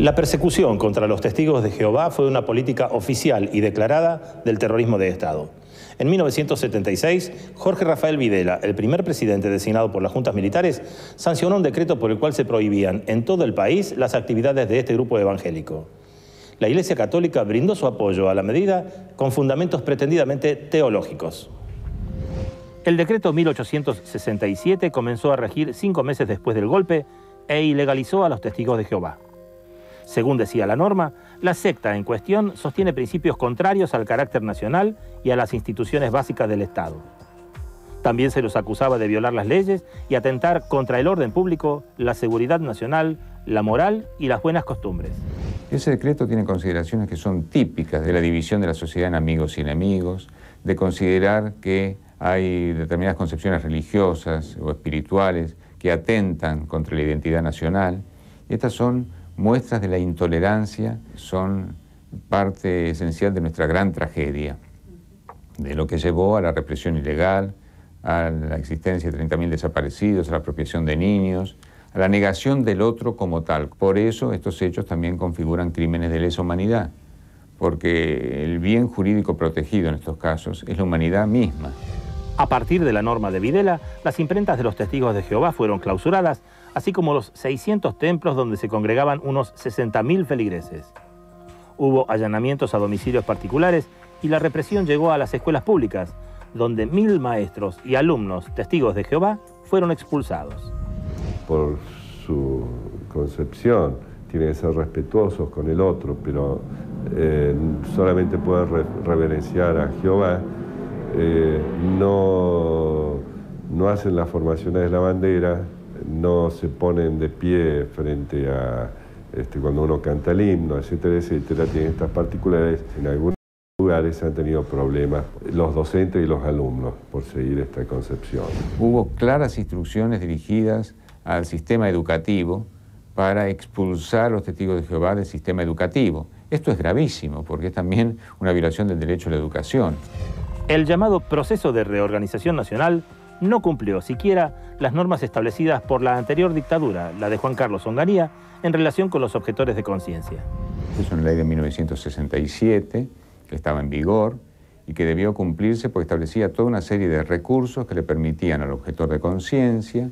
La persecución contra los testigos de Jehová fue una política oficial y declarada del terrorismo de Estado. En 1976, Jorge Rafael Videla, el primer presidente designado por las juntas militares, sancionó un decreto por el cual se prohibían en todo el país las actividades de este grupo evangélico. La Iglesia Católica brindó su apoyo a la medida con fundamentos pretendidamente teológicos. El decreto 1867 comenzó a regir 5 meses después del golpe e ilegalizó a los testigos de Jehová. Según decía la norma, la secta en cuestión sostiene principios contrarios al carácter nacional y a las instituciones básicas del Estado. También se los acusaba de violar las leyes y atentar contra el orden público, la seguridad nacional, la moral y las buenas costumbres. Ese decreto tiene consideraciones que son típicas de la división de la sociedad en amigos y enemigos, de considerar que hay determinadas concepciones religiosas o espirituales que atentan contra la identidad nacional. Y estas son muestras de la intolerancia, son parte esencial de nuestra gran tragedia, de lo que llevó a la represión ilegal, a la existencia de 30.000 desaparecidos, a la apropiación de niños, a la negación del otro como tal. Por eso estos hechos también configuran crímenes de lesa humanidad, porque el bien jurídico protegido en estos casos es la humanidad misma. A partir de la norma de Videla, las imprentas de los testigos de Jehová fueron clausuradas, así como los 600 templos donde se congregaban unos 60.000 feligreses. Hubo allanamientos a domicilios particulares y la represión llegó a las escuelas públicas, donde 1.000 maestros y alumnos testigos de Jehová fueron expulsados. Por su concepción, tienen que ser respetuosos con el otro, pero solamente pueden reverenciar a Jehová. No hacen las formaciones de la bandera, no se ponen de pie frente a cuando uno canta el himno, etcétera, etcétera. Tienen estas particularidades. En algunos lugares han tenido problemas los docentes y los alumnos por seguir esta concepción. Hubo claras instrucciones dirigidas al sistema educativo para expulsar a los testigos de Jehová del sistema educativo. Esto es gravísimo porque es también una violación del derecho a la educación. El llamado proceso de reorganización nacional no cumplió siquiera las normas establecidas por la anterior dictadura, la de Juan Carlos Onganía, en relación con los objetores de conciencia. Es una ley de 1967 que estaba en vigor y que debió cumplirse porque establecía toda una serie de recursos que le permitían al objetor de conciencia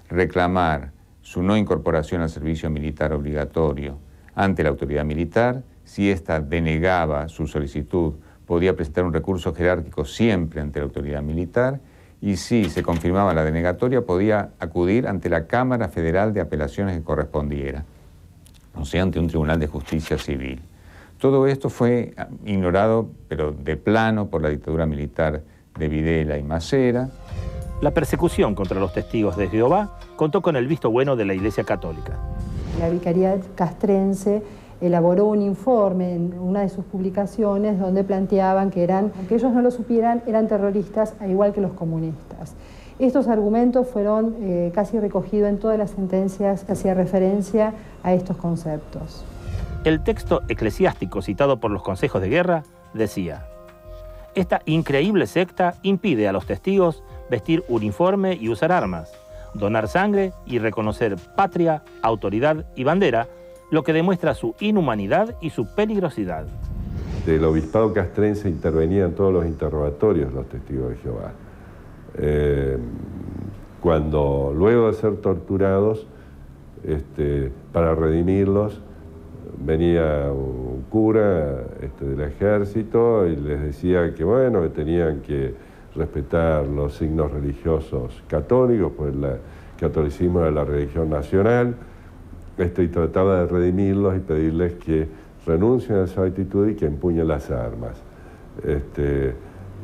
reclamar su no incorporación al servicio militar obligatorio ante la autoridad militar. Si ésta denegaba su solicitud, podía presentar un recurso jerárquico siempre ante la autoridad militar, y si se confirmaba la denegatoria, podía acudir ante la Cámara Federal de Apelaciones que correspondiera, o sea, ante un tribunal de justicia civil. Todo esto fue ignorado, pero de plano, por la dictadura militar de Videla y Macera. La persecución contra los testigos de Jehová contó con el visto bueno de la Iglesia Católica. La Vicaría Castrense elaboró un informe en una de sus publicaciones donde planteaban que aunque ellos no lo supieran, eran terroristas, al igual que los comunistas. Estos argumentos fueron casi recogidos en todas las sentencias que hacía referencia a estos conceptos. El texto eclesiástico citado por los consejos de guerra decía: esta increíble secta impide a los testigos vestir uniforme y usar armas, donar sangre y reconocer patria, autoridad y bandera, lo que demuestra su inhumanidad y su peligrosidad. Del obispado castrense intervenían todos los interrogatorios los testigos de Jehová. Cuando luego de ser torturados, para redimirlos, venía un cura del ejército y les decía que, bueno, que tenían que respetar los signos religiosos católicos, pues el catolicismo era la religión nacional, y trataba de redimirlos y pedirles que renuncien a esa actitud y que empuñen las armas.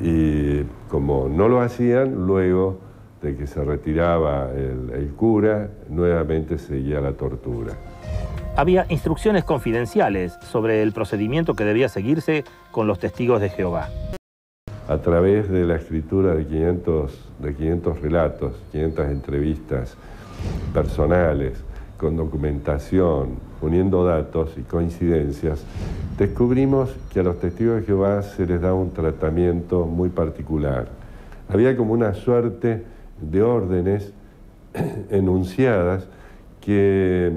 Y como no lo hacían, luego de que se retiraba el cura, nuevamente seguía la tortura. Había instrucciones confidenciales sobre el procedimiento que debía seguirse con los testigos de Jehová. A través de la escritura de 500 relatos, 500 entrevistas personales, con documentación, uniendo datos y coincidencias, descubrimos que a los testigos de Jehová se les da un tratamiento muy particular. Había como una suerte de órdenes enunciadas que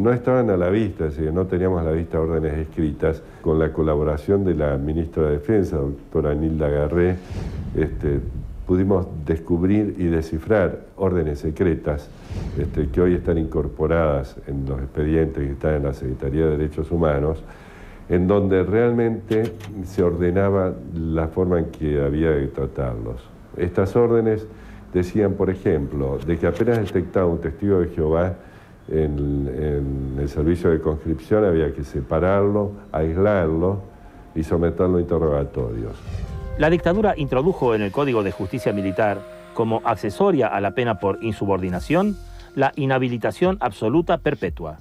no estaban a la vista, es decir, no teníamos a la vista órdenes escritas. Con la colaboración de la ministra de Defensa, doctora Nilda Garré, pudimos descubrir y descifrar órdenes secretas que hoy están incorporadas en los expedientes que están en la Secretaría de Derechos Humanos, en donde realmente se ordenaba la forma en que había de tratarlos. Estas órdenes decían, por ejemplo, de que apenas detectaba un testigo de Jehová en el servicio de conscripción había que separarlo, aislarlo y someterlo a interrogatorios. La dictadura introdujo en el Código de Justicia Militar, como accesoria a la pena por insubordinación, la inhabilitación absoluta perpetua.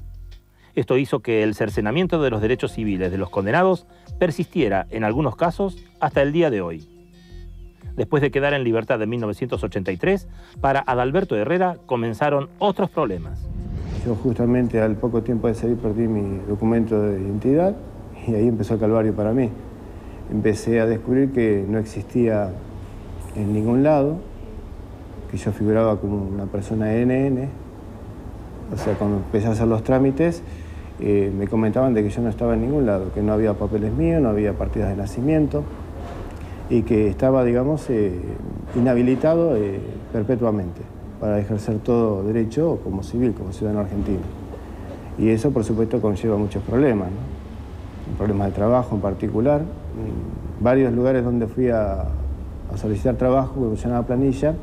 Esto hizo que el cercenamiento de los derechos civiles de los condenados persistiera, en algunos casos, hasta el día de hoy. Después de quedar en libertad en 1983, para Adalberto Herrera comenzaron otros problemas. Yo justamente al poco tiempo de salir perdí mi documento de identidad y ahí empezó el calvario para mí. Empecé a descubrir que no existía en ningún lado, que yo figuraba como una persona NN. O sea, cuando empecé a hacer los trámites, me comentaban de que yo no estaba en ningún lado, que no había papeles míos, no había partidas de nacimiento y que estaba, digamos, inhabilitado perpetuamente para ejercer todo derecho como civil, como ciudadano argentino. Y eso, por supuesto, conlleva muchos problemas, ¿no? Problemas de trabajo en particular. Varios lugares donde fui a solicitar trabajo, que llenaba planilla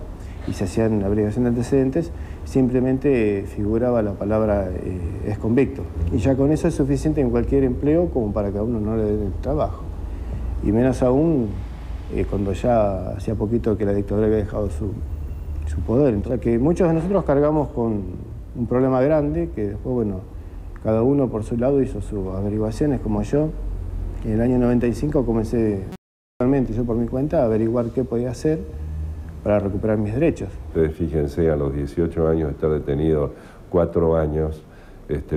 y se hacían averiguación de antecedentes, simplemente figuraba la palabra ex convicto. Y ya con eso es suficiente en cualquier empleo como para que a uno no le den el trabajo. Y menos aún cuando ya hacía poquito que la dictadura había dejado su poder. Entonces, que muchos de nosotros cargamos con un problema grande, que después, bueno, cada uno por su lado hizo sus averiguaciones, como yo. En el año 95 comencé realmente, yo por mi cuenta, a averiguar qué podía hacer para recuperar mis derechos. Ustedes fíjense, a los 18 años estar detenido 4 años,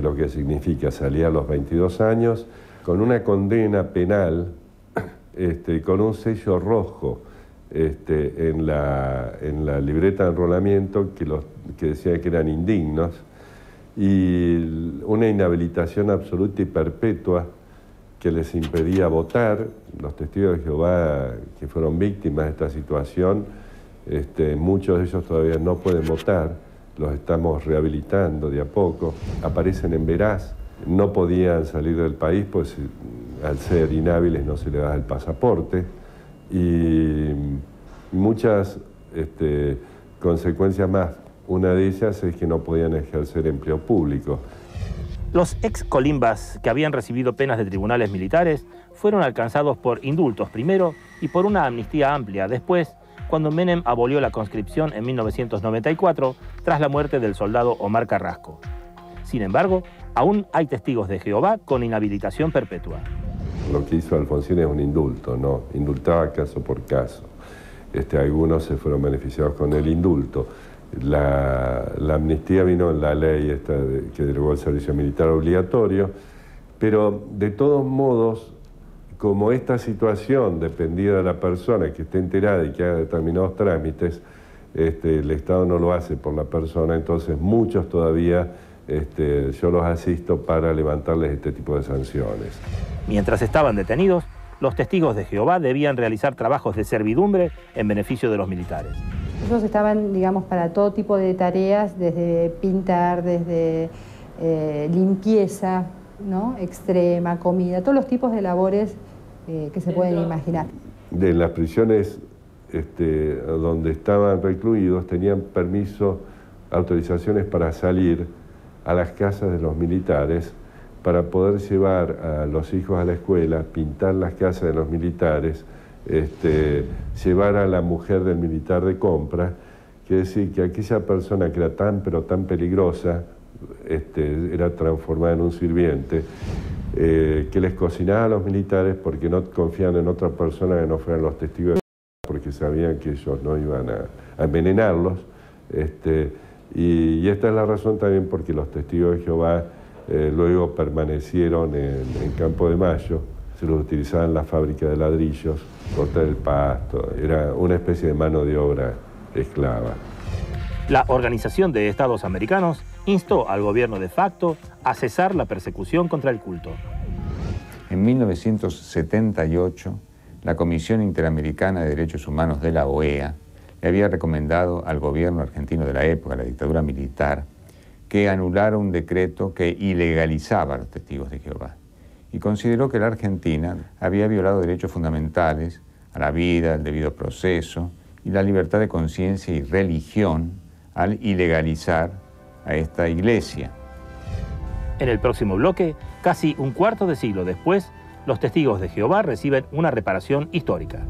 lo que significa salir a los 22 años, con una condena penal, con un sello rojo en la libreta de enrolamiento que decía que eran indignos, y una inhabilitación absoluta y perpetua que les impedía votar. Los testigos de Jehová que fueron víctimas de esta situación, muchos de ellos todavía no pueden votar, los estamos rehabilitando de a poco, aparecen en veraz, no podían salir del país, pues al ser inhábiles no se les da el pasaporte, y muchas consecuencias más. Una de ellas es que no podían ejercer empleo público. Los ex colimbas que habían recibido penas de tribunales militares fueron alcanzados por indultos primero y por una amnistía amplia después, cuando Menem abolió la conscripción en 1994 tras la muerte del soldado Omar Carrasco. Sin embargo, aún hay testigos de Jehová con inhabilitación perpetua. Lo que hizo Alfonsín es un indulto, no, indultaba caso por caso. Algunos se fueron beneficiados con el indulto. La amnistía vino en la ley que derogó el servicio militar obligatorio, pero de todos modos, como esta situación dependía de la persona que esté enterada y que haga determinados trámites, el Estado no lo hace por la persona, entonces muchos todavía yo los asisto para levantarles este tipo de sanciones. Mientras estaban detenidos, los testigos de Jehová debían realizar trabajos de servidumbre en beneficio de los militares. Ellos estaban, digamos, para todo tipo de tareas, desde pintar, desde limpieza, ¿no?, extrema, comida, todos los tipos de labores que se pueden imaginar. De las prisiones donde estaban recluidos tenían permiso, autorizaciones para salir a las casas de los militares para poder llevar a los hijos a la escuela, pintar las casas de los militares, llevar a la mujer del militar de compra, quiere decir que aquella persona que era tan pero tan peligrosa era transformada en un sirviente, que les cocinaba a los militares porque no confiaban en otra persona que no fueran los testigos, porque sabían que ellos no iban a envenenarlos, y esta es la razón también porque los testigos de Jehová luego permanecieron en Campo de Mayo. Se los utilizaba en la fábrica de ladrillos, cortar el pasto, era una especie de mano de obra esclava. La Organización de Estados Americanos instó al gobierno de facto a cesar la persecución contra el culto. En 1978, la Comisión Interamericana de Derechos Humanos de la OEA le había recomendado al gobierno argentino de la época, la dictadura militar, que anulara un decreto que ilegalizaba a los testigos de Jehová y consideró que la Argentina había violado derechos fundamentales a la vida, al debido proceso y la libertad de conciencia y religión al ilegalizar a esta iglesia. En el próximo bloque, casi un cuarto de siglo después, los testigos de Jehová reciben una reparación histórica.